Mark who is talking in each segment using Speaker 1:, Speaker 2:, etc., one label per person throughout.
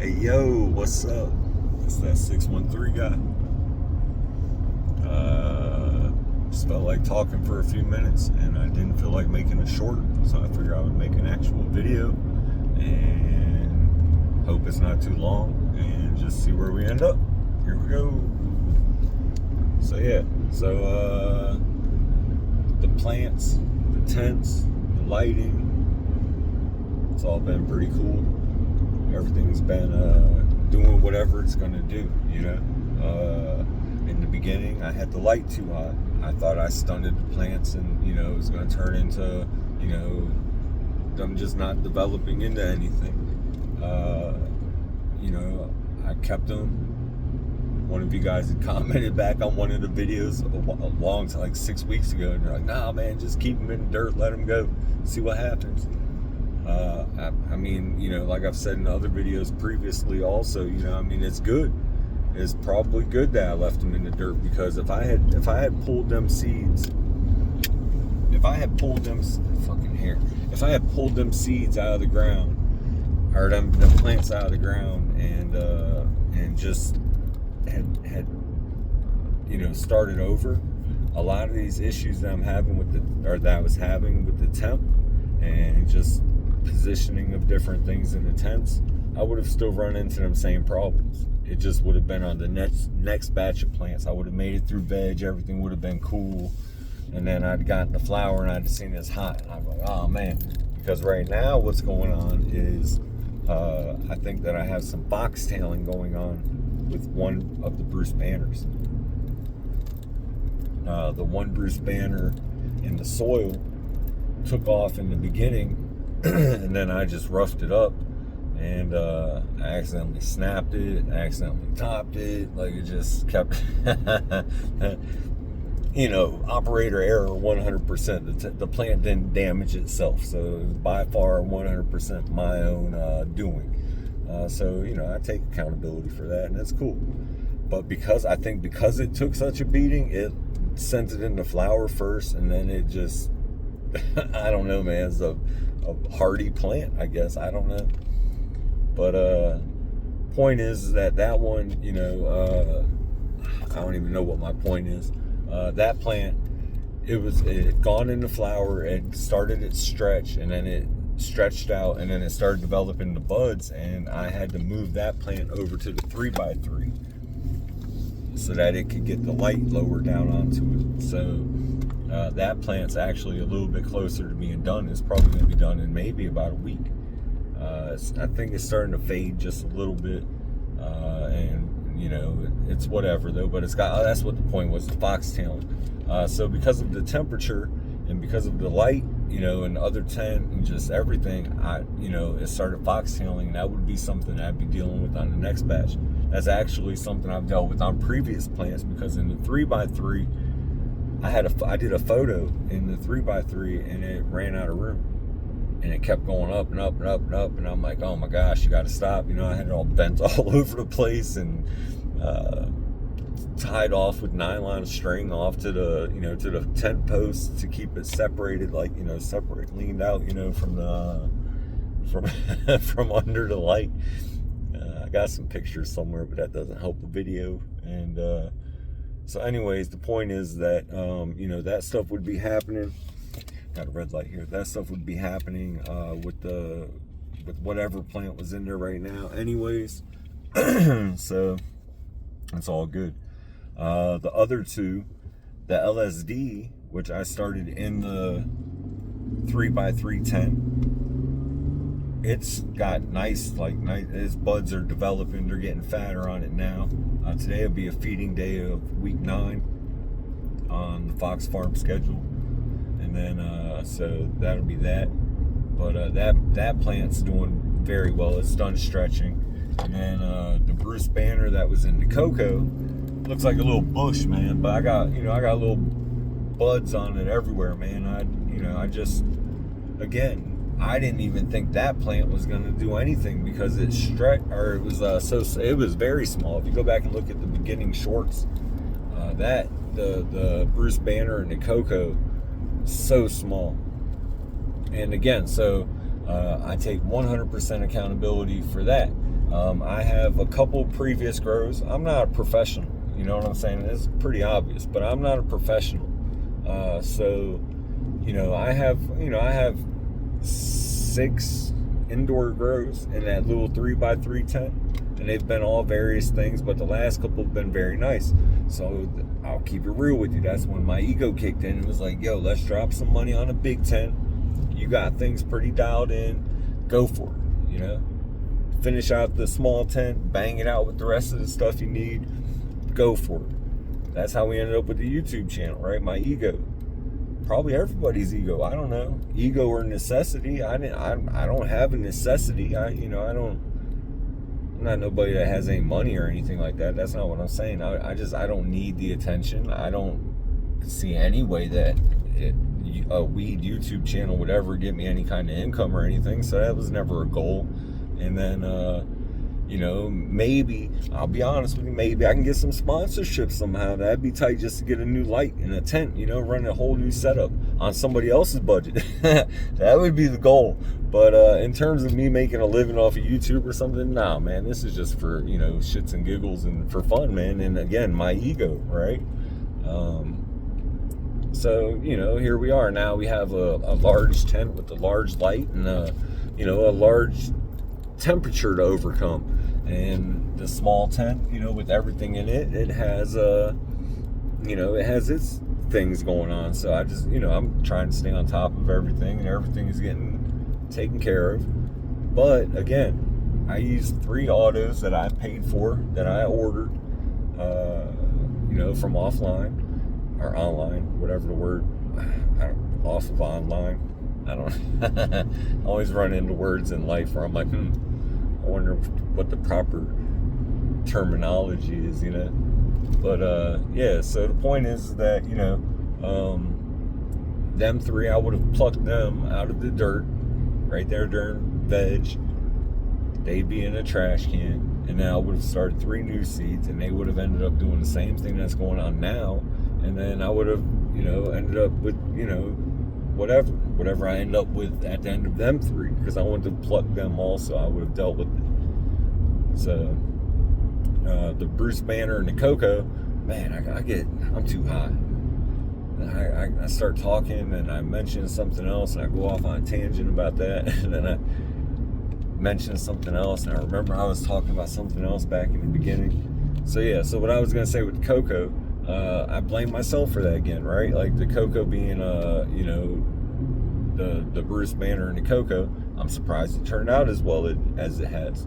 Speaker 1: Hey yo, what's up? It's that 613 guy. Just felt like talking for a few minutes and I didn't feel like making it short, so I figured I would make an actual video and hope it's not too long and just see where we end up. Here we go. So yeah, the plants, the tents, the lighting, it's all been pretty cool. Everything's been doing whatever it's gonna do, you know. In the beginning, I had the light too high. I thought I stunted the plants, and you know, it was gonna turn into, you know, them just not developing into anything. You know, I kept them. One of you guys had commented back on one of the videos a long time, like 6 weeks ago, and they're like, "Nah, man, just keep them in the dirt, let them go, see what happens." I mean, you know, like I've said in other videos previously also, you know, I mean, it's good. It's probably good that I left them in the dirt, because if I had pulled them seeds, if I had pulled them seeds out of the ground, or them plants out of the ground, and just had you know, started over, a lot of these issues that I'm having that I was having with the temp and just positioning of different things in the tents, I would have still run into them same problems. It just would have been on the next batch of plants. I would have made it through veg, everything would have been cool, and then I'd gotten the flower and I'd seen it's hot, and I'm like, oh man. Because right now what's going on is I think that I have some foxtailing going on with one of the Bruce Banners. The one Bruce Banner in the soil took off in the beginning, and then I just roughed it up, and I accidentally snapped it, I accidentally topped it, like it just kept you know, operator error 100%. The plant didn't damage itself, so it was by far 100% my own doing. So, you know, I take accountability for that, and that's cool. But because it took such a beating, it sent it into flower first, and then it just I don't know, man, it's a hardy plant, I guess, I don't know. But point is that one, you know, I don't even know what my point is. That plant, it had gone into flower, it started its stretch, and then it stretched out, and then it started developing the buds, and I had to move that plant over to the 3x3 so that it could get the light lower down onto it. So that plant's actually a little bit closer to being done. It's probably going to be done in maybe about a week. I think it's starting to fade just a little bit, and you know, it's whatever though. But it's got, that's what the point was, the foxtailing. So because of the temperature and because of the light, you know, and the other tent and just everything, you know, it started foxtailing. That would be something I'd be dealing with on the next batch. That's actually something I've dealt with on previous plants, because in the 3x3, I did a photo in the 3x3 and it ran out of room, and it kept going up and up and up and up, and I'm like, oh my gosh, you got to stop. You know, I had it all bent all over the place and tied off with nylon string off to the, you know, to the tent post to keep it separated, like, you know, leaned out, you know, from the from under the light. I got some pictures somewhere, but that doesn't help the video. And so anyways, the point is that you know, that stuff would be happening. Got a red light here. That stuff would be happening with whatever plant was in there right now anyways. So it's all good. The other two, the LSD, which I started in the 3x3 tent, it's got nice, its buds are developing, they're getting fatter on it now. Today will be a feeding day of week 9 on the Fox Farm schedule, and then so that'll be that. But that plant's doing very well. It's done stretching. And then the Bruce Banner that was in the cocoa looks like a little bush, man, but I got little buds on it everywhere, man. I didn't even think that plant was going to do anything, because it was very small. If you go back and look at the beginning shorts, the Bruce Banner and the cocoa, so small. And again, so I take 100% accountability for that. I have a couple previous grows. I'm not a professional, you know what I'm saying? It's pretty obvious, but I'm not a professional. So, I have 6 indoor grows in that little 3x3 tent, and they've been all various things, but the last couple have been very nice. So I'll keep it real with you. That's when my ego kicked in and was like, yo, let's drop some money on a big tent. You got things pretty dialed in, go for it, finish out the small tent, bang it out with the rest of the stuff you need, go for it. That's how we ended up with the YouTube channel, right? My ego. Probably everybody's ego. I don't know. Ego or necessity. I don't have a necessity. I'm not nobody that has any money or anything like that. That's not what I'm saying. I don't need the attention. I don't see any way that a weed YouTube channel would ever get me any kind of income or anything. So that was never a goal. And then, maybe, I'll be honest with you, maybe I can get some sponsorship somehow. That'd be tight, just to get a new light and a tent, run a whole new setup on somebody else's budget. That would be the goal. But in terms of me making a living off of YouTube or something, nah, man, this is just for, shits and giggles and for fun, man. And again, my ego, right? So, here we are. Now we have a large tent with a large light and, a large temperature to overcome. And the small tent, with everything in it, it has it has its things going on. So I just, I'm trying to stay on top of everything, and everything is getting taken care of. But again, I used 3 autos that I paid for, that I ordered, from offline or online, whatever the word, off of online. I don't always run into words in life where I'm like, I wonder what the proper terminology is, But yeah, so the point is that, them 3, I would have plucked them out of the dirt right there during veg. They'd be in a trash can, and then I would have started 3 new seeds, and they would have ended up doing the same thing that's going on now. And then I would have, ended up with, whatever I end up with at the end of them 3, because I wanted to pluck them also. I would have dealt with it. So the Bruce Banner and the Cocoa, man, I'm too high. And I start talking and I mention something else and I go off on a tangent about that, and then I mention something else and I remember I was talking about something else back in the beginning. So yeah, so what I was gonna say with the Cocoa, I blame myself for that again, right? Like the Cocoa being the Bruce Banner and the Cocoa, I'm surprised it turned out as well as it has.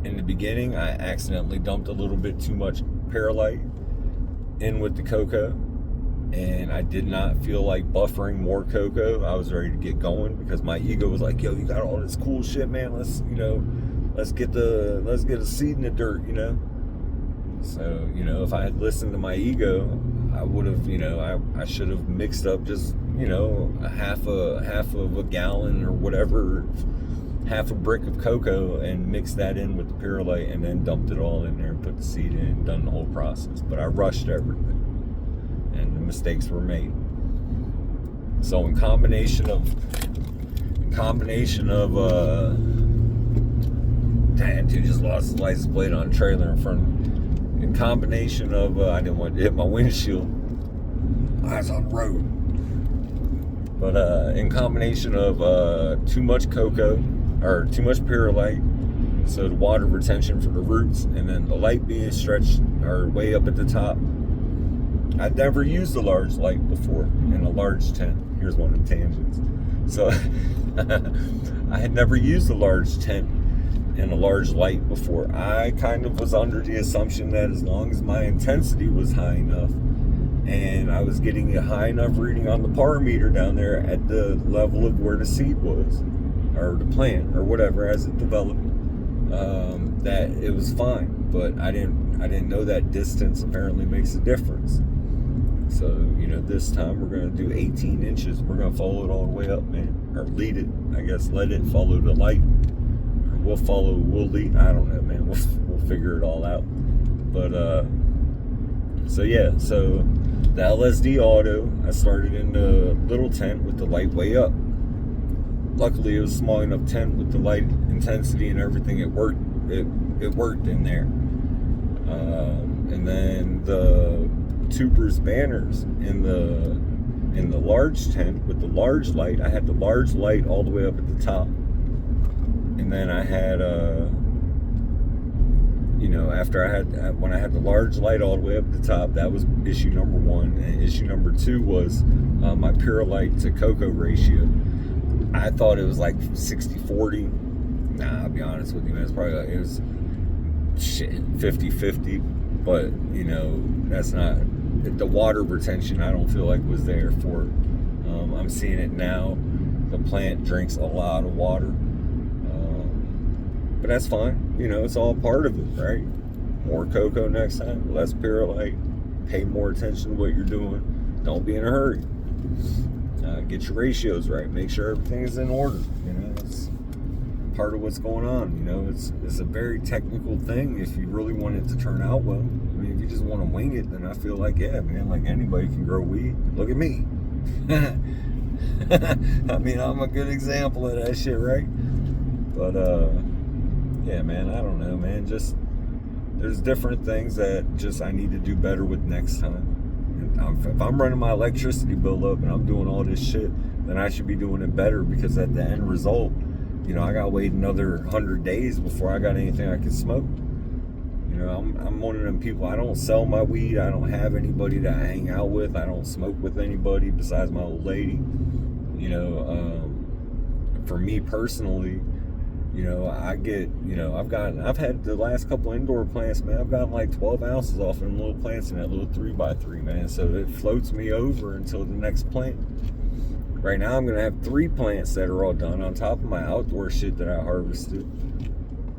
Speaker 1: In the beginning, I accidentally dumped a little bit too much Paralite in with the Cocoa, and I did not feel like buffering more Cocoa. I was ready to get going because my ego was like, yo, you got all this cool shit, man. Let's get a seed in the dirt, So, if I had listened to my ego, I would have, I should have mixed up just, a half of a gallon or whatever, half a brick of cocoa, and mixed that in with the Paralite, and then dumped it all in there and put the seed in and done the whole process. But I rushed everything, and the mistakes were made. So in combination of damn, dude just lost his license plate on a trailer in front of me. In combination of I didn't want to hit my windshield. I was on the road. But in combination of too much cocoa, or too much Paralite, so the water retention for the roots, and then the light being stretched or way up at the top. I'd never used a large light before in a large tent. Here's one of the tangents. So I had never used a large tent in a large light before. I kind of was under the assumption that as long as my intensity was high enough and I was getting a high enough reading on the par meter down there at the level of where the seed was, or the plant, or whatever, as it developed, that it was fine. But I didn't know that distance apparently makes a difference. So, this time we're going to do 18 inches. We're going to follow it all the way up, man. Or lead it, I guess. Let it follow the light. Or we'll lead. I don't know, man. We'll figure it all out. But, so yeah. So, the LSD auto, I started in the little tent with the light way up. luckily it was a small enough tent with the light intensity and everything. It worked. It worked in there. And then the tubers banners in the large tent with the large light. I had the large light all the way up at the top, and then I had when I had the large light all the way up at the top, that was issue number 1, and issue number 2 was my pure light to cocoa ratio. I thought it was like 60-40. Nah, I'll be honest with you, man. It was 50-50, but that's not the water retention. I don't feel like was there for it. I'm seeing it now. The plant drinks a lot of water, but that's fine. It's all part of it, right? More cocoa next time, less Purolite. Pay more attention to what you're doing. Don't be in a hurry. Get your ratios right. Make sure everything is in order. It's part of what's going on. It's a very technical thing if you really want it to turn out well. I mean, if you just want to wing it, then I feel like, yeah, man, like anybody can grow weed. Look at me. I mean, I'm a good example of that shit, right? But, yeah, man, I don't know, man. Just, there's different things that just I need to do better with next time. If I'm running my electricity bill up and I'm doing all this shit, then I should be doing it better, because at the end result, I got to wait another 100 days before I got anything I can smoke. I'm one of them people. I don't sell my weed. I don't have anybody to hang out with. I don't smoke with anybody besides my old lady. For me personally, I've had the last couple indoor plants, man. I've gotten like 12 ounces off of them little plants in that little 3x3, man. So it floats me over until the next plant. Right now, I'm going to have 3 plants that are all done on top of my outdoor shit that I harvested.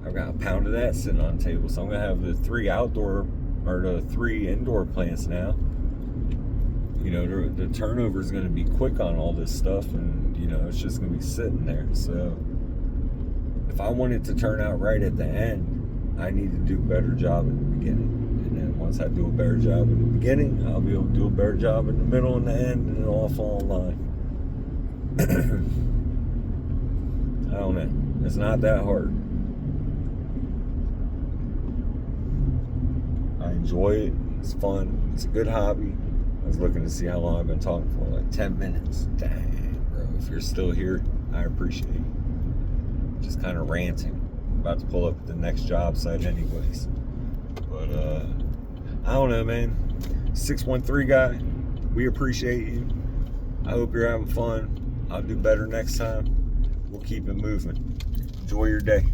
Speaker 1: I've got a pound of that sitting on the table. So I'm going to have the 3 indoor plants now. The turnover is going to be quick on all this stuff, and, it's just going to be sitting there. So if I want it to turn out right at the end, I need to do a better job at the beginning. And then once I do a better job in the beginning, I'll be able to do a better job in the middle and the end, and it'll all fall in line. I don't know. It's not that hard. I enjoy it. It's fun. It's a good hobby. I was looking to see how long I've been talking for. Like 10 minutes. Dang, bro. If you're still here, I appreciate it. Just kind of ranting. About to pull up at the next job site anyways. But, I don't know, man. 613 guy, we appreciate you. I hope you're having fun. I'll do better next time. We'll keep it moving. Enjoy your day.